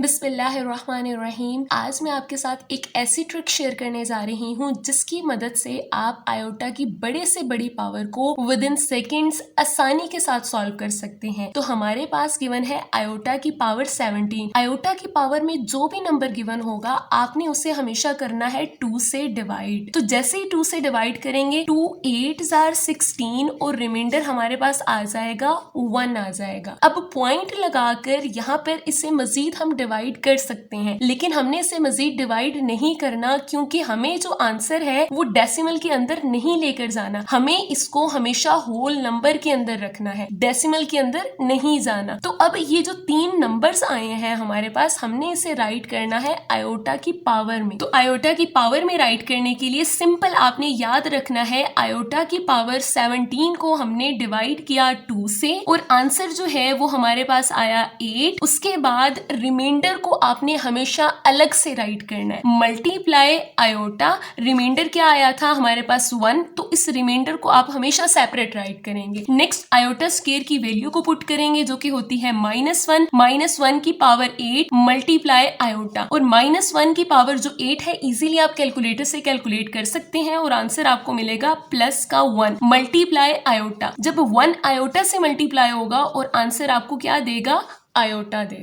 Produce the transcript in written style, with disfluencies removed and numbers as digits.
बिस्मिल्लाहिर्रहमानिर्रहीम। आज मैं आपके साथ एक ऐसी ट्रिक शेयर करने जा रही हूँ जिसकी मदद से आप आयोटा की बड़े से बड़ी पावर को विद इन सेकेंड्स आसानी के साथ सॉल्व कर सकते हैं। तो हमारे पास गिवन है आयोटा की पावर 17। आयोटा की पावर में जो भी नंबर गिवन होगा आपने उसे हमेशा करना है 2 से डिवाइड। तो जैसे ही 2 से डिवाइड करेंगे 2 8s are 16 और रिमाइंडर हमारे पास आ जाएगा 1 आ जाएगा। अब पॉइंट लगाकर यहाँ पर इसे मजीद हम डिवाइड कर सकते हैं, लेकिन हमने इसे मजीद डिवाइड नहीं करना क्योंकि हमें जो आंसर है वो डेसिमल के अंदर नहीं लेकर जाना। हमें इसको हमेशा होल नंबर के अंदर रखना है, डेसिमल के अंदर नहीं जाना। तो अब ये जो 3 नंबर्स आए हैं हमारे पास, हमने इसे राइट करना है आयोटा की पावर में। तो आयोटा की पावर में राइट करने के लिए सिंपल आपने याद रखना है आयोटा की पावर 17 को हमने डिवाइड किया 2 से और आंसर जो है वो हमारे पास आया 8। उसके बाद रिमाइंडर को आपने हमेशा अलग से राइट करना है, मल्टीप्लाई आयोटा। रिमाइंडर क्या आया था हमारे पास 1, तो इस रिमाइंडर को आप हमेशा सेपरेट राइट करेंगे। नेक्स्ट आयोटा स्क्वायर की वैल्यू को पुट करेंगे जो कि होती है -1। -1 की पावर 8 मल्टीप्लाई आयोटा, और -1 की पावर जो 8 है इजीली आप कैलकुलेटर से कैलकुलेट कर सकते हैं और आंसर आपको मिलेगा प्लस का 1 मल्टीप्लाई आयोटा। जब 1 आयोटा से मल्टीप्लाई होगा और आंसर आपको क्या देगा, आयोटा देगा।